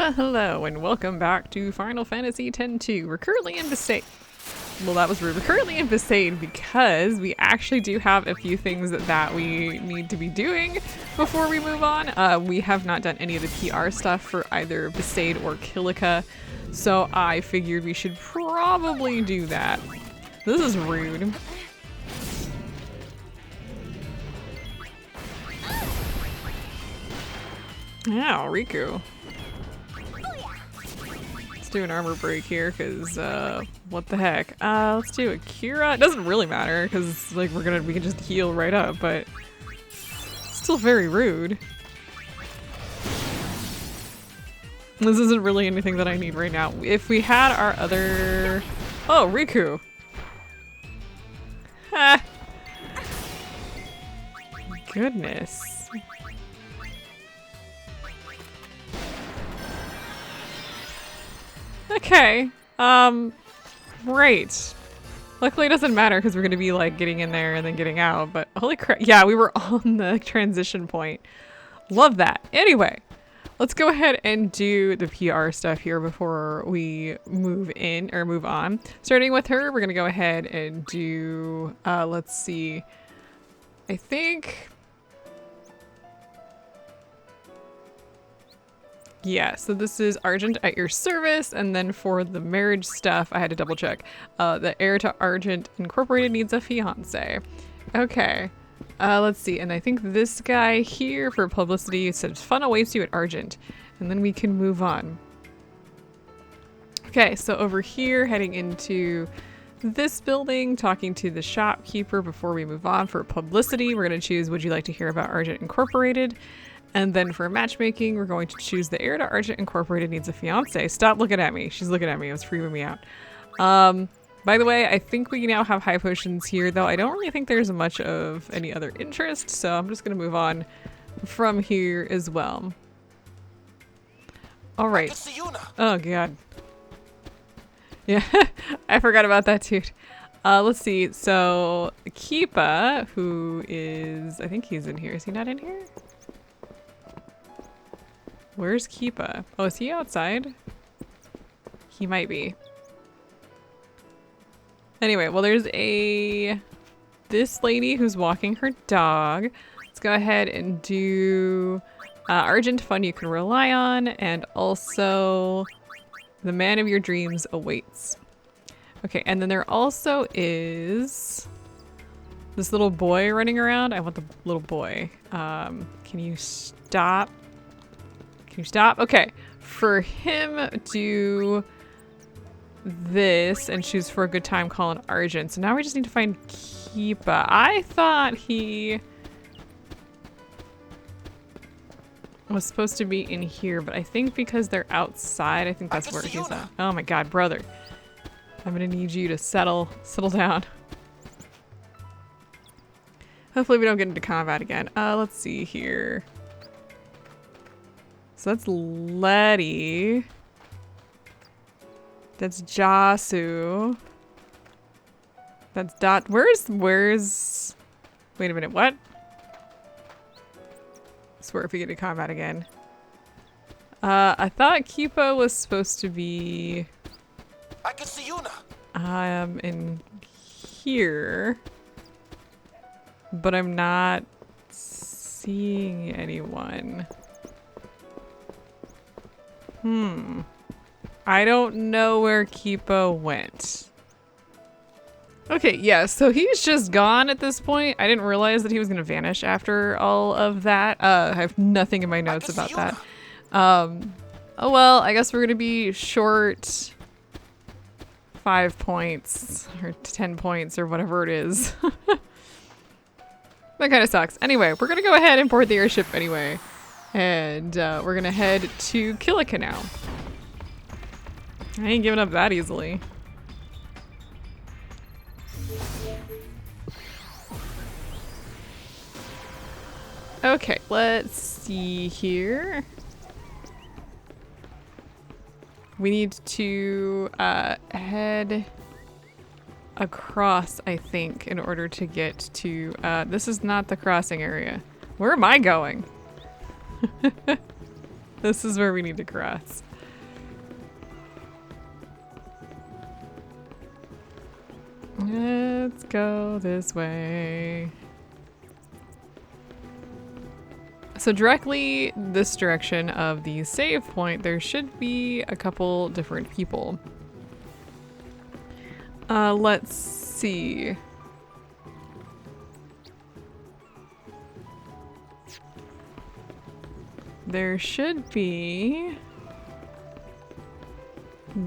Well, hello and welcome back to Final Fantasy X-2. We're currently in Besaid. Well, that was rude. We're currently in Besaid because we actually do have a few things that we need to be doing before we move on. We have not done any of the PR stuff for either Besaid or Kilika, so I figured we should probably do that. This is rude. Ow, Riku. Let's do an armor break here, because, what the heck. Let's do a Kira. It doesn't really matter, because, like, we can just heal right up, but still very rude. This isn't really anything that I need right now. If we had our other... Oh, Riku! Ha! Goodness. Okay, right. Luckily it doesn't matter because we're gonna be like getting in there and then getting out, but holy crap, yeah, we were on the transition point. Love that. Anyway, let's go ahead and do the PR stuff here before we move in, or move on. Starting with her, we're gonna go ahead and do, let's see, I think... Yeah, so this is Argent at your service, and then for the marriage stuff, I had to double check. The heir to Argent Incorporated needs a fiance. Okay, let's see, and I think this guy here for publicity says fun awaits you at Argent, and then we can move on. Okay, so over here, heading into this building, talking to the shopkeeper before we move on for publicity. We're gonna choose, would you like to hear about Argent Incorporated? And then for matchmaking, we're going to choose the heir to Argent Incorporated needs a fiance. Stop looking at me. She's looking at me. It was freaking me out. By the way, I think we now have high potions here, though I don't really think there's much of any other interest, so I'm just going to move on from here as well. All right. Oh, God. Yeah, I forgot about that, dude. Let's see. So, Keepa, who is... I think he's in here. Is he not in here? Where's Keepa? Oh, is he outside? He might be. Anyway, well, there's this lady who's walking her dog. Let's go ahead and do Argent Fun you can rely on, and also the man of your dreams awaits. Okay, and then there also is this little boy running around. I want the little boy. Can you stop? Can you stop? Okay, for him, do this and choose for a good time calling Argent. So now we just need to find Keepa. I thought he was supposed to be in here, but I think because they're outside, I think that's where he's at. Oh my God, brother. I'm gonna need you to settle down. Hopefully we don't get into combat again. Let's see here. So that's Letty. That's Jasu. That's Dot. Where's... Wait a minute, what? I swear if we get into combat again. I thought Keepa was supposed to be... I can see Yuna. In here. But I'm not seeing anyone. I don't know where Keepa went. Okay, yeah, so he's just gone at this point. I didn't realize that he was going to vanish after all of that. I have nothing in my notes about that. Oh well, I guess we're going to be short 5 points or 10 points or whatever it is. That kind of sucks. Anyway, we're going to go ahead and board the airship anyway. And we're gonna head to Kilika now. I ain't giving up that easily. Okay, let's see here. We need to head across, I think, in order to get to... this is not the crossing area. Where am I going? This is where we need to cross. Let's go this way. So directly this direction of the save point, there should be a couple different people. Let's see. There should be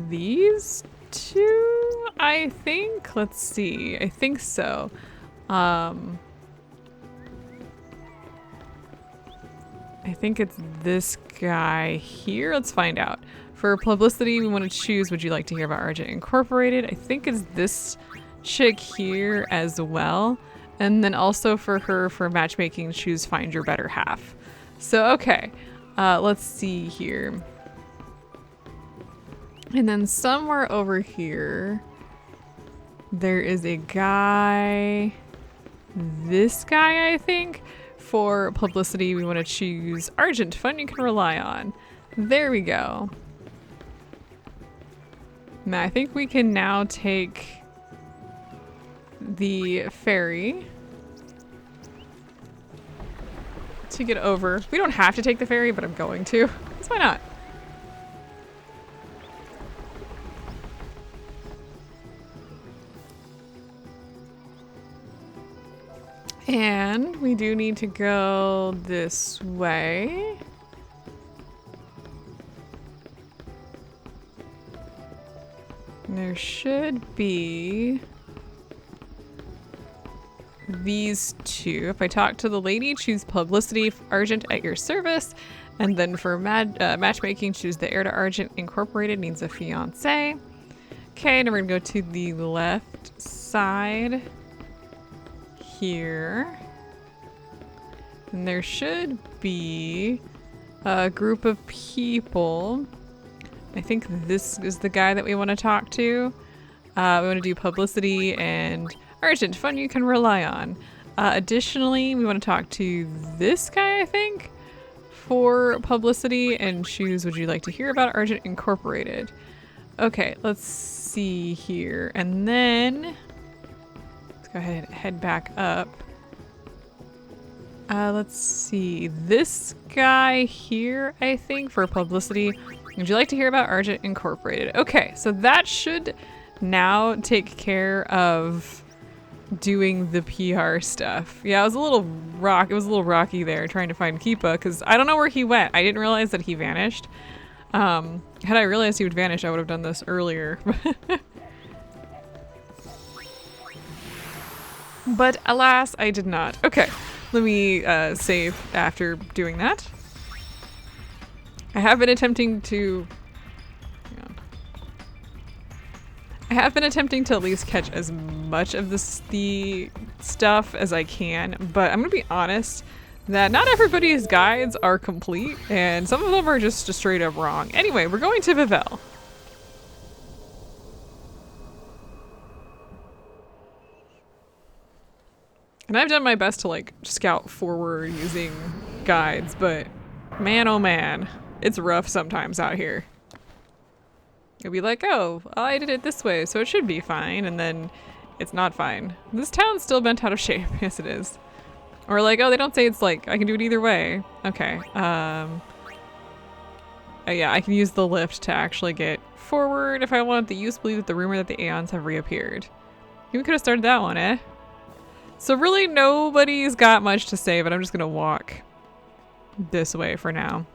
these two, I think. Let's see. I think so. I think it's this guy here. Let's find out. For publicity, we want to choose would you like to hear about Argent Incorporated? I think it's this chick here as well. And then also for her, for matchmaking, choose find your better half. So, okay. Let's see here. And then somewhere over here, there is a guy. This guy, I think. For publicity, we want to choose Argent, fun you can rely on. There we go. Now, I think we can now take the ferry to get over. We don't have to take the ferry, but I'm going to. So why not? And we do need to go this way. And there should be these two. If I talk to the lady, choose publicity, Argent at your service. And then for matchmaking, choose the heir to Argent Incorporated needs a fiance. Okay, now we're gonna go to the left side here. And there should be a group of people. I think this is the guy that we want to talk to. We want to do publicity and Argent, fun you can rely on. Additionally, we want to talk to this guy, I think, for publicity and choose would you like to hear about Argent Incorporated. Okay, let's see here. And then let's go ahead and head back up. Let's see. This guy here, I think, for publicity. Would you like to hear about Argent Incorporated? Okay, so that should now take care of doing the PR stuff. Yeah, it was a little rocky there trying to find Keepa because I don't know where he went. I didn't realize that he vanished. Had I realized he would vanish, I would have done this earlier. But alas, I did not. Okay, let me save after doing that. I have been attempting to... hang on. I have been attempting to at least catch as much of the stuff as I can, but I'm gonna be honest that not everybody's guides are complete, and some of them are just straight up wrong. Anyway, we're going to Bevelle. And I've done my best to like scout forward using guides, but man oh man, it's rough sometimes out here. You'll be like, oh, I did it this way, so it should be fine, and then it's not fine. This town's still bent out of shape. Yes, it is. Or like, oh, they don't say it's like, I can do it either way. Okay. Oh yeah, I can use the lift to actually get forward if I want. The use believe that the rumor that the Aeons have reappeared. We could have started that one, eh? So really nobody's got much to say, but I'm just gonna walk this way for now.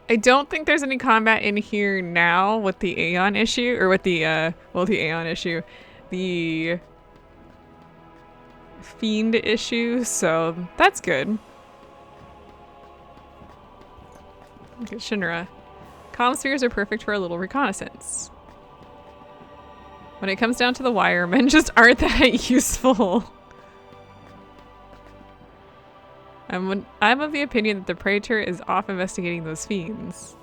I don't think there's any combat in here now with the Aeon issue, or with the, well, the Aeon issue, the Fiend issue, so that's good. Look at Shinra. Comm spheres are perfect for a little reconnaissance. When it comes down to the wire, men just aren't that useful. I'm of the opinion that the Praetor is off investigating those fiends.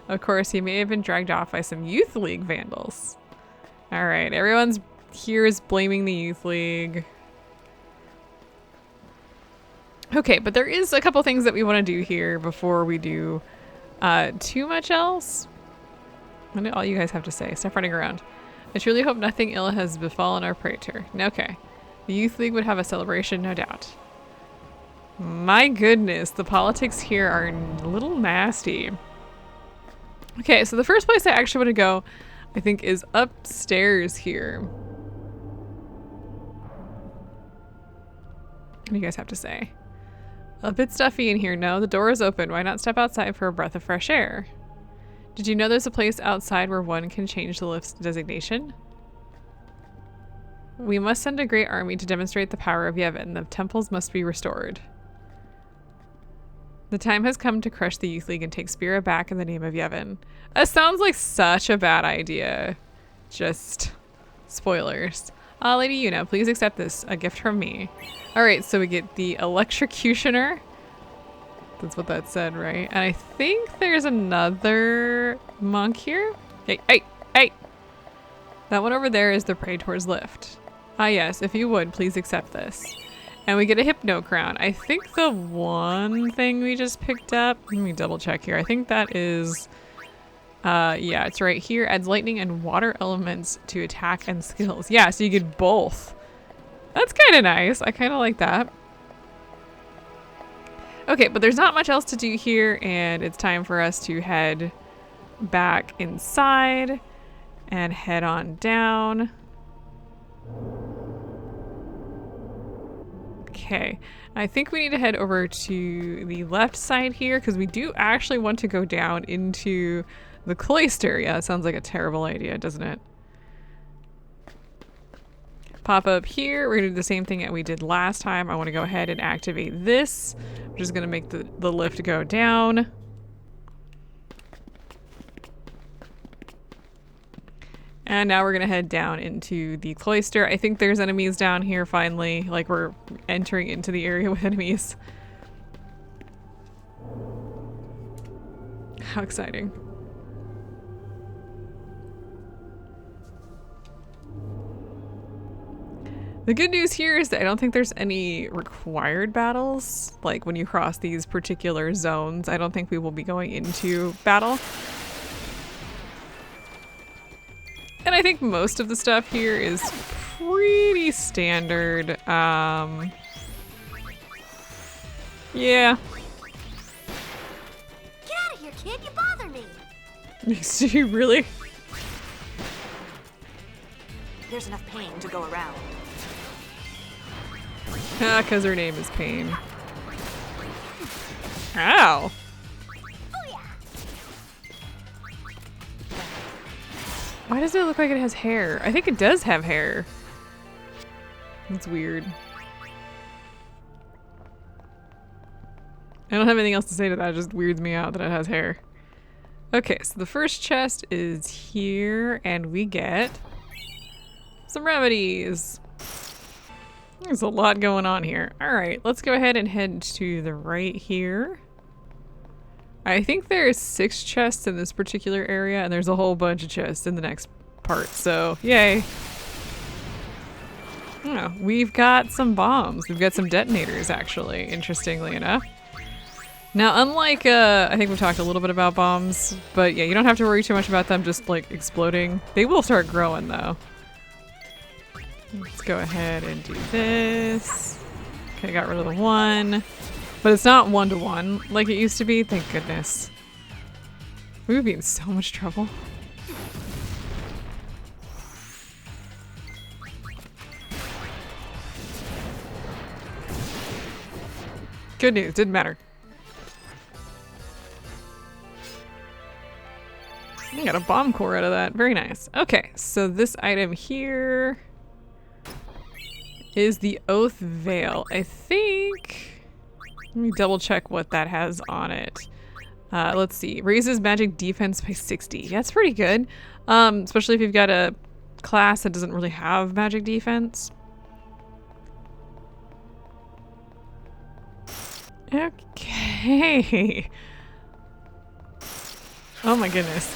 Of course, he may have been dragged off by some Youth League vandals. Alright, everyone's here is blaming the Youth League. Okay, but there is a couple things that we want to do here before we do too much else. What do all you guys have to say? Stop running around. I truly hope nothing ill has befallen our praetor. Okay. The Youth League would have a celebration, no doubt. My goodness, the politics here are a little nasty. Okay, so the first place I actually want to go, I think, is upstairs here. What do you guys have to say? A bit stuffy in here. No, the door is open. Why not step outside for a breath of fresh air? Did you know there's a place outside where one can change the lift's designation? We must send a great army to demonstrate the power of Yevon. The temples must be restored. The time has come to crush the Youth League and take Spira back in the name of Yevon. That sounds like such a bad idea. Just spoilers. Lady Yuna, please accept this, a gift from me. Alright, so we get the Electrocutioner. That's what that said, right? And I think there's another monk here. Hey, hey, hey! That one over there is the Praetor's Lift. Ah yes, if you would, please accept this. And we get a Hypno Crown. I think the one thing we just picked up, let me double check here. I think that is, yeah, it's right here. Adds lightning and water elements to attack and skills. Yeah, so you get both. That's kind of nice. I kind of like that. Okay, but there's not much else to do here, and it's time for us to head back inside and head on down. Okay, I think we need to head over to the left side here because we do actually want to go down into the cloister. Yeah, that sounds like a terrible idea, doesn't it? Pop up here. We're gonna do the same thing that we did last time. I want to go ahead and activate this, which is gonna make the lift go down. And now we're gonna head down into the cloister. I think there's enemies down here finally. Like we're entering into the area with enemies. How exciting. The good news here is that I don't think there's any required battles. Like when you cross these particular zones, I don't think we will be going into battle. And I think most of the stuff here is pretty standard. Yeah. Get out of here, kid! You bother me! You really? There's enough pain to go around. Ah, because her name is Pain. Ow! Why does it look like it has hair? I think it does have hair. That's weird. I don't have anything else to say to that. It just weirds me out that it has hair. Okay, so the first chest is here, and we get some remedies. There's a lot going on here. Alright, let's go ahead and head to the right here. I think there's 6 chests in this particular area, and there's a whole bunch of chests in the next part, so yay. Oh, we've got some bombs. We've got some detonators, actually, interestingly enough. Now, unlike, I think we've talked a little bit about bombs, but yeah, you don't have to worry too much about them just, like, exploding. They will start growing, though. Let's go ahead and do this. Okay, got rid of the one. But it's not 1-to-1 like it used to be, thank goodness. We would be in so much trouble. Good news, didn't matter. I got a bomb core out of that, very nice. Okay, so this item here is the Oath Veil. I think... Let me double check what that has on it. Let's see. Raises magic defense by 60. That's pretty good. Especially if you've got a class that doesn't really have magic defense. Okay. Oh my goodness.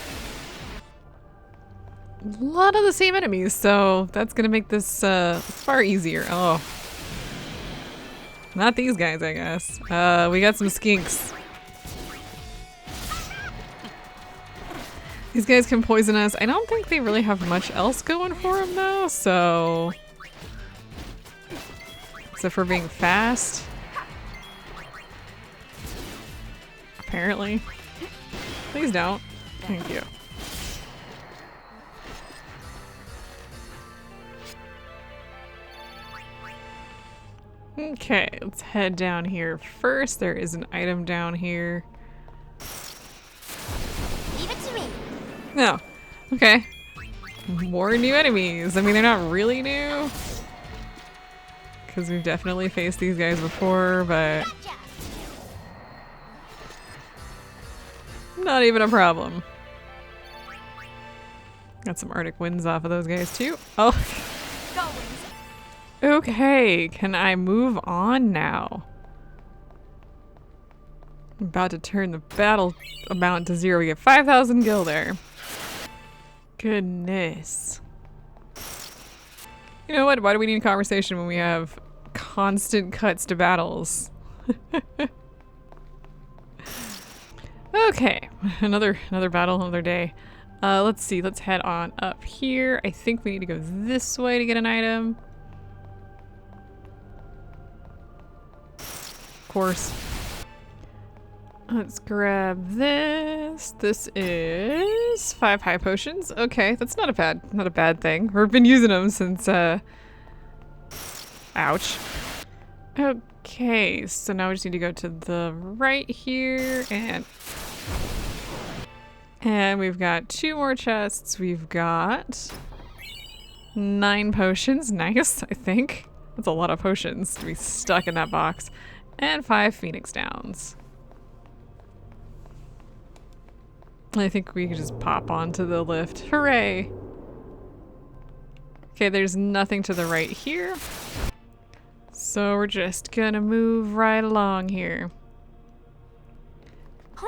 A lot of the same enemies, so that's gonna make this far easier. Oh. Not these guys, I guess. We got some skinks. These guys can poison us. I don't think they really have much else going for them though, so... Except for being fast. Apparently. Please don't. Thank you. Okay, let's head down here first. There is an item down here. Leave it to me. No. Okay. More new enemies. I mean, they're not really new. Because we've definitely faced these guys before, but... Gotcha. Not even a problem. Got some Arctic winds off of those guys too. Oh. Gullwings. Okay, can I move on now? I'm about to turn the battle amount to 0. We get 5,000 gil there. Goodness. You know what? Why do we need conversation when we have constant cuts to battles? Okay, another battle, another day. Let's see. Let's head on up here. I think we need to go this way to get an item. Of course. Let's grab this. This is 5 high potions. Okay, that's not a bad thing. We've been using them since ouch. Okay, so now we just need to go to the right here and we've got 2 more chests. We've got 9 potions. Nice, I think. That's a lot of potions to be stuck in that box. And 5 Phoenix Downs. I think we could just pop onto the lift. Hooray! Okay, there's nothing to the right here. So we're just gonna move right along here. Huh?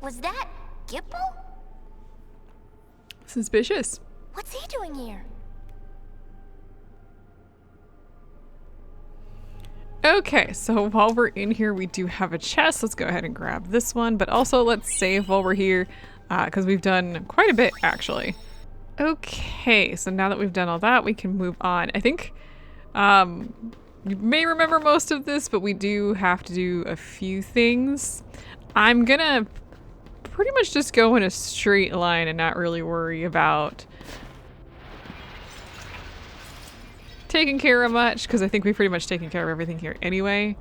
Was that Gipple? Suspicious. What's he doing here? Okay, so while we're in here, we do have a chest. Let's go ahead and grab this one, but also let's save while we're here, because we've done quite a bit, actually. Okay, so now that we've done all that, we can move on. I think you may remember most of this, but we do have to do a few things. I'm gonna pretty much just go in a straight line and not really worry about taking care of much, because I think we've pretty much taken care of everything here anyway.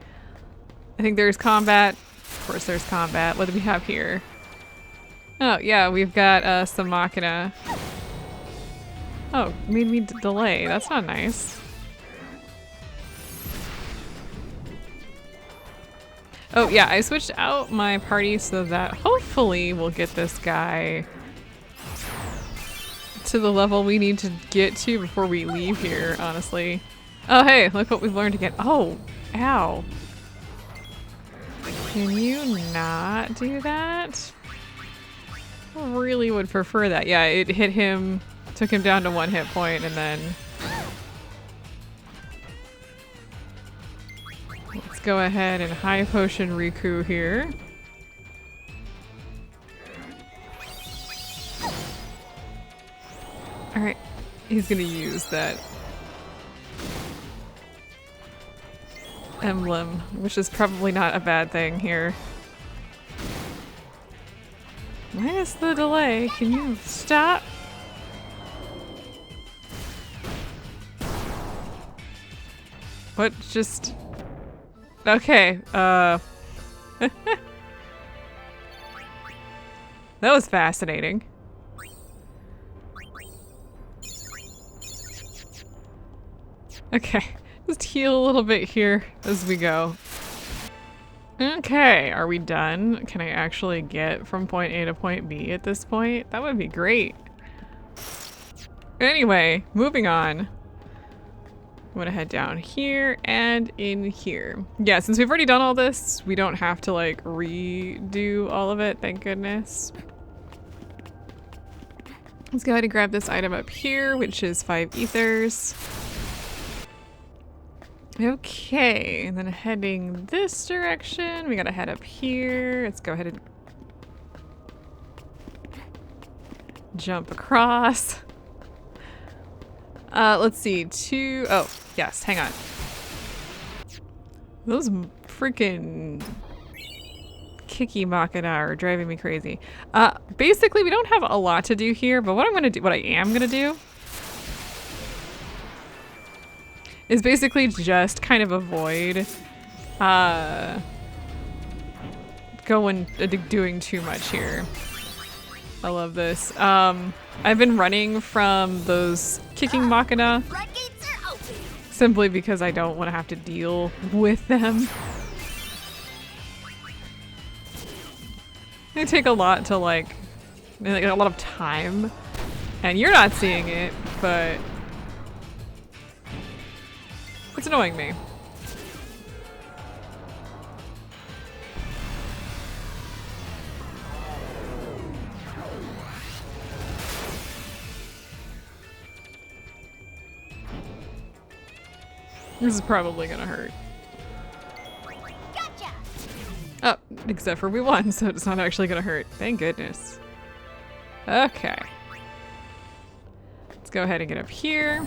I think there's combat. Of course there's combat. What do we have here? Oh yeah, we've got some Machina. Oh, made me delay. That's not nice. Oh yeah, I switched out my party so that hopefully we'll get this guy to the level we need to get to before we leave here, honestly. Oh hey, look what we've learned again. Oh, ow. Can you not do that? I really would prefer that. Yeah, it hit him, took him down to 1 hit point, and then... Let's go ahead and high potion Riku here. Alright, he's gonna use that emblem, which is probably not a bad thing here. Minus the delay, can you stop? What just... Okay, that was fascinating. Okay, just heal a little bit here as we go. Okay, are we done? Can I actually get from point A to point B at this point? That would be great. Anyway, moving on. I'm gonna head down here and in here. Yeah, since we've already done all this, we don't have to like redo all of it, thank goodness. Let's go ahead and grab this item up here, which is 5 ethers. Okay, and then heading this direction, we gotta head up here. Let's go ahead and jump across. Let's see, oh, yes, hang on. Those freaking Kiki Machina are driving me crazy. Basically, we don't have a lot to do here, but what I am gonna do is basically just kind of avoid doing too much here. I love this. I've been running from those kicking Machina simply because I don't want to have to deal with them. They take a lot to like a lot of time, and you're not seeing it, but it's annoying me. This is probably gonna hurt. Gotcha. Oh, except for we won, so it's not actually gonna hurt. Thank goodness. Okay. Let's go ahead and get up here.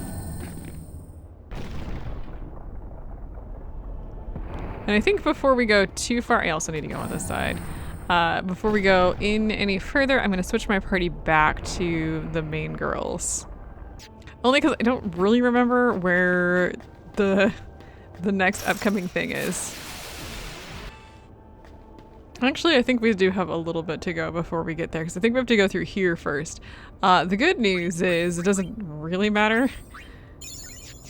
And I think before we go too far, I also need to go on this side. Before we go in any further, I'm gonna switch my party back to the main girls. Only because I don't really remember where the next upcoming thing is. Actually, I think we do have a little bit to go before we get there, because I think we have to go through here first. The good news is it doesn't really matter,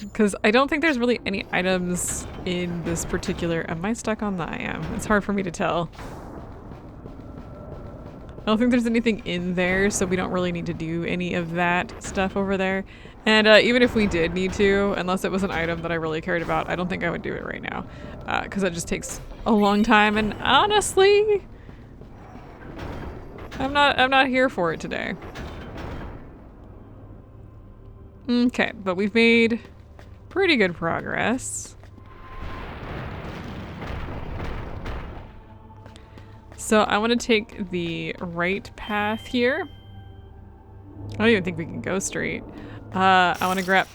because I don't think there's really any items in this particular... Am I stuck on the... I am. It's hard for me to tell. I don't think there's anything in there, so we don't really need to do any of that stuff over there. And even if we did need to, unless it was an item that I really cared about, I don't think I would do it right now. Because that just takes a long time, and honestly, I'm not here for it today. Okay, but we've made pretty good progress. So I want to take the right path here. I don't even think we can go straight. I want to grab...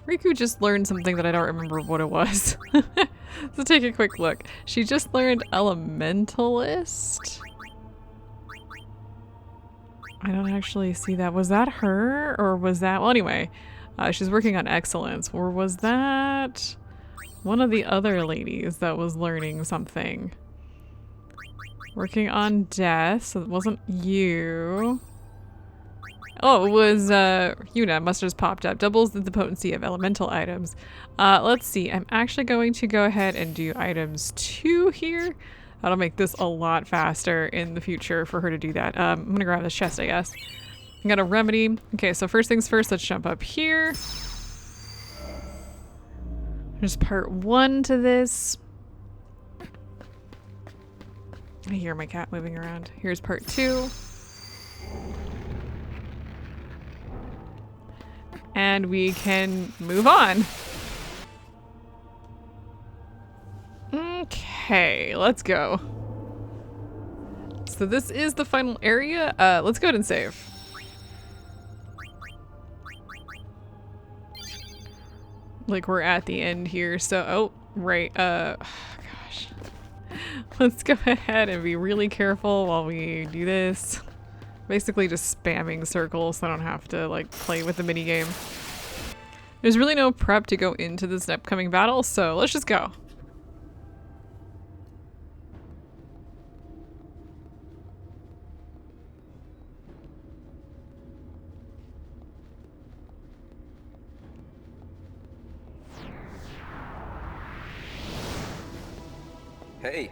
Riku just learned something that I don't remember what it was. So take a quick look. She just learned Elementalist. I don't actually see that. Was that her? Or was that... Well, anyway. She's working on Excellence. Or was that one of the other ladies that was learning something? Working on Death. So it wasn't you. Oh, it was Yuna. Must have just popped up. Doubles the potency of elemental items. Let's see. I'm actually going to go ahead and do items 2 here. That'll make this a lot faster in the future for her to do that. I'm gonna grab this chest, I guess. I got a remedy. Okay, so first things first, let's jump up here. There's part 1 to this. I hear my cat moving around. Here's part 2. And we can move on. Okay, let's go. So this is the final area. Let's go ahead and save. Like we're at the end here, so oh, right, gosh. Let's go ahead and be really careful while we do this. Basically just spamming circles so I don't have to like play with the minigame. There's really no prep to go into this upcoming battle, so let's just go. Hey,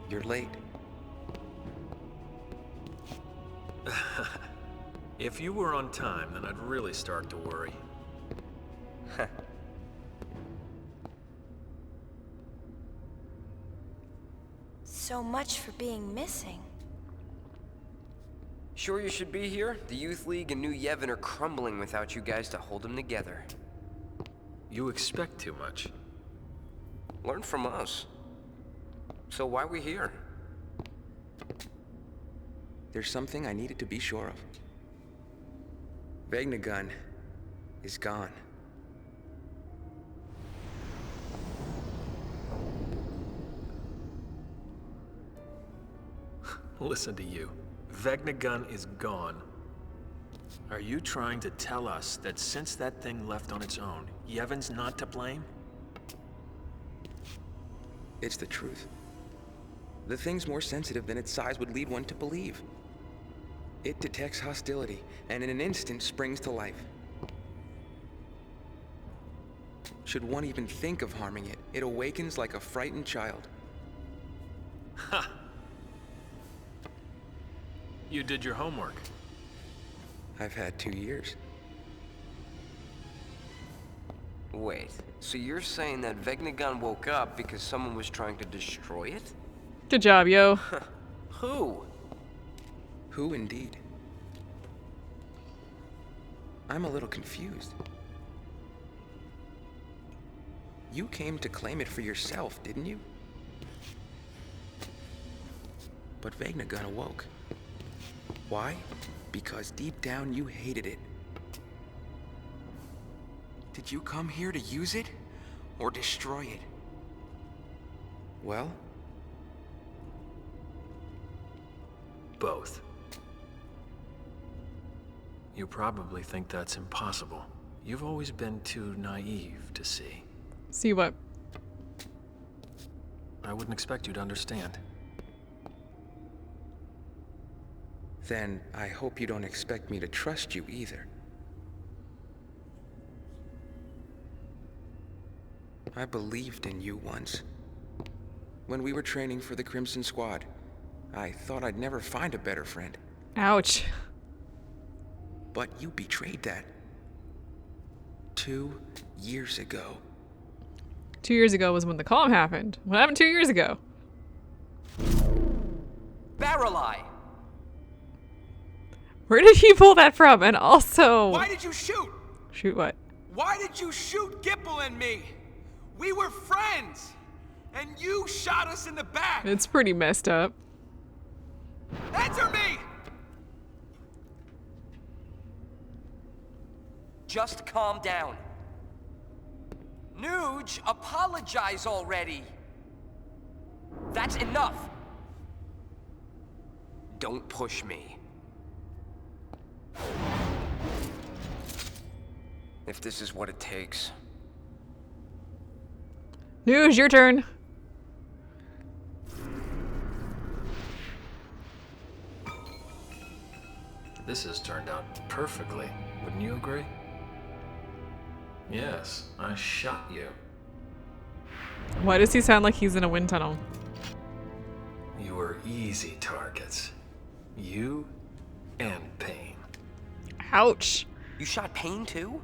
you're late. If you were on time, then I'd really start to worry. So much for being missing. Sure you should be here? The Youth League and New Yevon are crumbling without you guys to hold them together. You expect too much. Learn from us. So why we here? There's something I needed to be sure of. Vegnagun is gone. Listen to you. Vegnagun is gone. Are you trying to tell us that since that thing left on its own, Yevon's not to blame? It's the truth. The thing's more sensitive than its size would lead one to believe. It detects hostility, and in an instant springs to life. Should one even think of harming it, it awakens like a frightened child. Ha! You did your homework. I've had 2 years. Wait, so you're saying that Vegnagun woke up because someone was trying to destroy it? Good job, yo. Who? Who indeed? I'm a little confused. You came to claim it for yourself, didn't you? But Vegnagun awoke. Why? Because deep down you hated it. Did you come here to use it or destroy it? Well? Both. You probably think that's impossible. You've always been too naive to see. See what? I wouldn't expect you to understand. Then I hope you don't expect me to trust you either. I believed in you once. When we were training for the Crimson Squad, I thought I'd never find a better friend. Ouch. But you betrayed that. 2 years ago. 2 years ago was when the calm happened. What happened 2 years ago? Barrel Eye! Where did he pull that from? And also... Why did you shoot? Shoot what? Why did you shoot Gipple and me? We were friends, and you shot us in the back. It's pretty messed up. Answer me! Just calm down. Nuge, apologize already. That's enough. Don't push me. If this is what it takes. News, your turn. This has turned out perfectly. Wouldn't you agree? Yes, I shot you. Why does he sound like he's in a wind tunnel? You were easy targets. You and Pain. Ouch. You shot Pain too?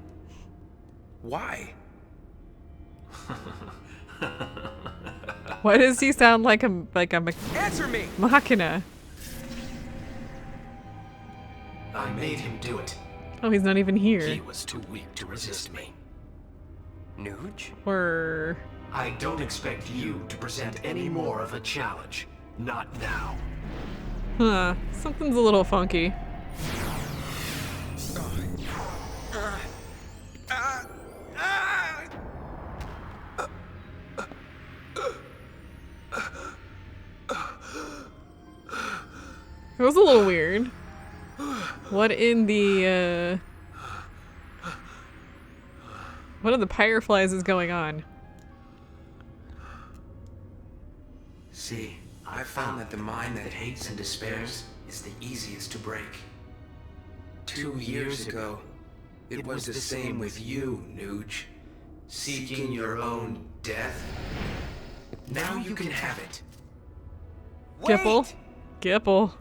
Why? Why does he sound like a Answer me! machina? I made him do it. Oh, he's not even here. He was too weak to resist me. Nuge? Or... I don't expect you to present any more of a challenge. Not now. Huh. Something's a little funky. It was a little weird. What in the, what in the Pyreflies is going on? See, I found that the mind that hates and despairs is the easiest to break. 2 years ago, it was the same with you, Nuge. Seeking your own death. Now you can have it. Gipple? Gipple.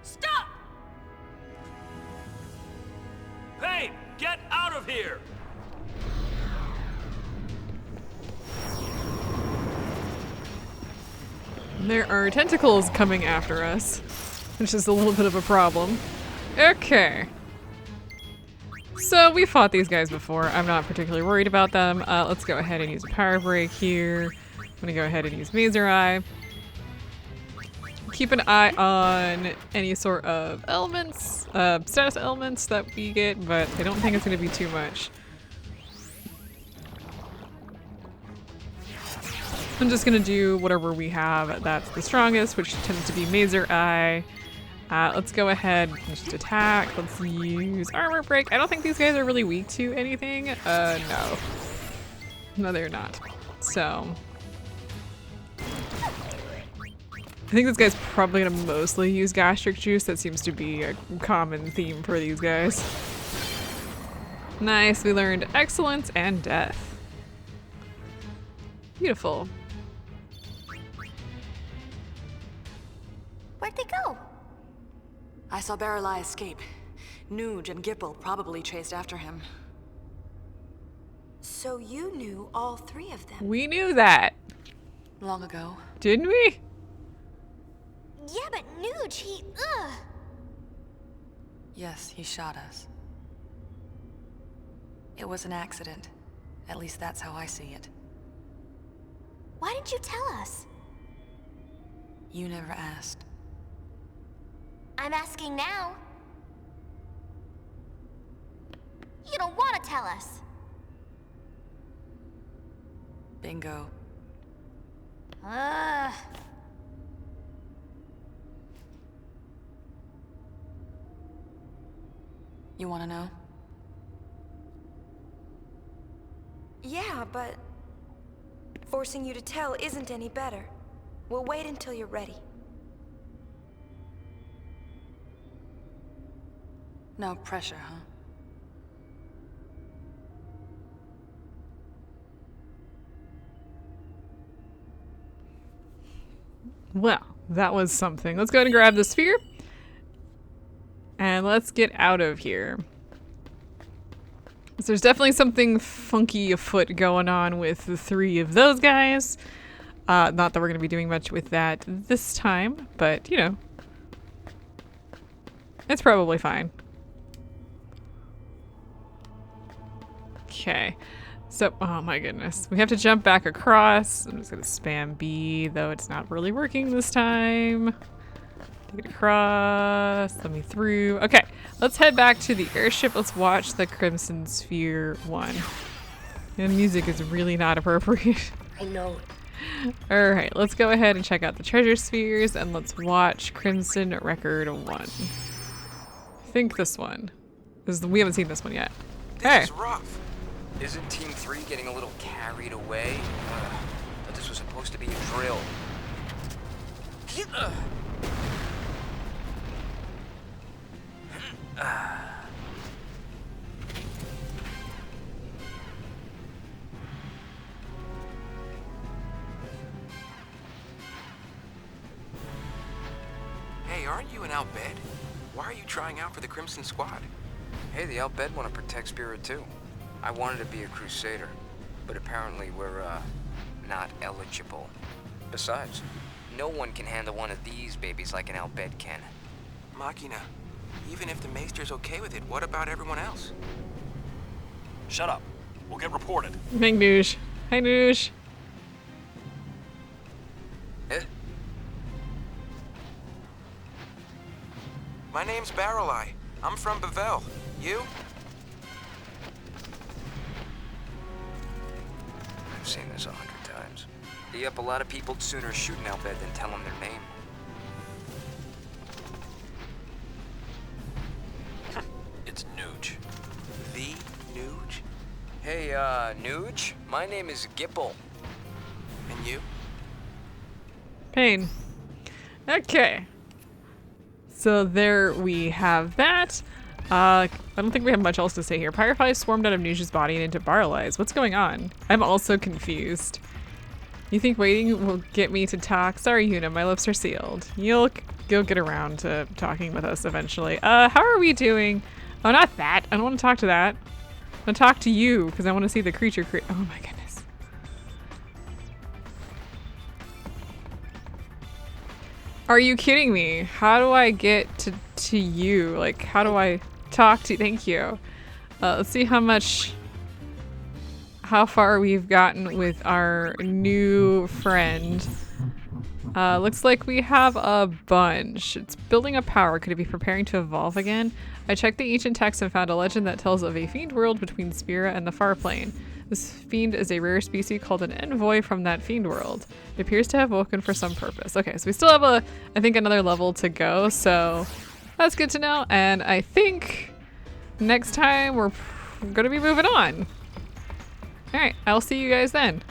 Stop! Pain, get out of here! There are tentacles coming after us. which is a little bit of a problem. Okay. So we fought these guys before. I'm not particularly worried about them. Let's go ahead and use a power break here. I'm gonna go ahead and use Mazer Eye. Keep an eye on any sort of elements, status elements that we get, but I don't think it's gonna be too much. I'm just gonna do whatever we have that's the strongest, which tends to be Mazer Eye. Let's go ahead and just attack. Let's use armor break. I don't think these guys are really weak to anything. No. No, they're not. So I think this guy's probably gonna mostly use gastric juice. That seems to be a common theme for these guys. Nice, we learned excellence and death. Beautiful. Where'd they go? I saw Barrelai escape. Nuge and Gipple probably chased after him. So you knew all three of them? We knew that. Long ago. Didn't we? Yeah, but Nuge, he... ugh. Yes, he shot us. It was an accident. At least that's how I see it. Why didn't you tell us? You never asked. I'm asking now. You don't want to tell us. Bingo. Ugh. You want to know? Yeah, but forcing you to tell isn't any better. We'll wait until you're ready. No pressure, huh? Well, that was something. Let's go ahead and grab the sphere. And let's get out of here. So there's definitely something funky afoot going on with the three of those guys. Not that we're going to be doing much with that this time, but, you know. It's probably fine. Okay. So, oh my goodness. We have to jump back across. I'm just going to spam B, though it's not really working this time. Take it across. Let me through. Okay. Let's head back to the airship. Let's watch the Crimson Sphere one. The music is really not appropriate. I know. Alright, let's go ahead and check out the treasure spheres and let's watch Crimson Record 1. I think this one. We haven't seen this one yet. Hey. This is rough. Isn't Team 3 getting a little carried away? But this was supposed to be a drill. Hey, aren't you an Al Bhed? Why are you trying out for the Crimson Squad? Hey, the Al Bhed want to protect Spirit too. I wanted to be a Crusader, but apparently we're, not eligible. Besides, no one can handle one of these babies like an Al Bhed can. Machina, even if the Maester's okay with it, what about everyone else? Shut up. We'll get reported. Big Noosh. Hi, Noosh. Eh? My name's Barrelai. I'm from Bevelle. You? I've seen this 100 times. Yep, a lot of people'd sooner shoot an Al Bhed than tell them their name. It's Nuge. The Nuge? Hey, Nuge, my name is Gipple. And you? Pain. Okay. So there we have that. I don't think we have much else to say here. Fireflies swarmed out of Nuge's body and into Barrelai's. What's going on? I'm also confused. You think waiting will get me to talk? Sorry, Yuna, my lips are sealed. You'll get around to talking with us eventually. How are we doing? Oh, not that. I don't want to talk to that. I want to talk to you because I want to see the creature oh my goodness. Are you kidding me? How do I get to you? Like, how do I talk to you? Thank you. Let's see how far we've gotten with our new friend. Looks like we have a bunch. It's building a power. Could it be preparing to evolve again? I checked the ancient text and found a legend that tells of a fiend world between Spira and the far plane. This fiend is a rare species called an envoy from that fiend world. It appears to have woken for some purpose. Okay, so we still have I think another level to go, so that's good to know. And I think next time we're gonna be moving on. All right, I'll see you guys then.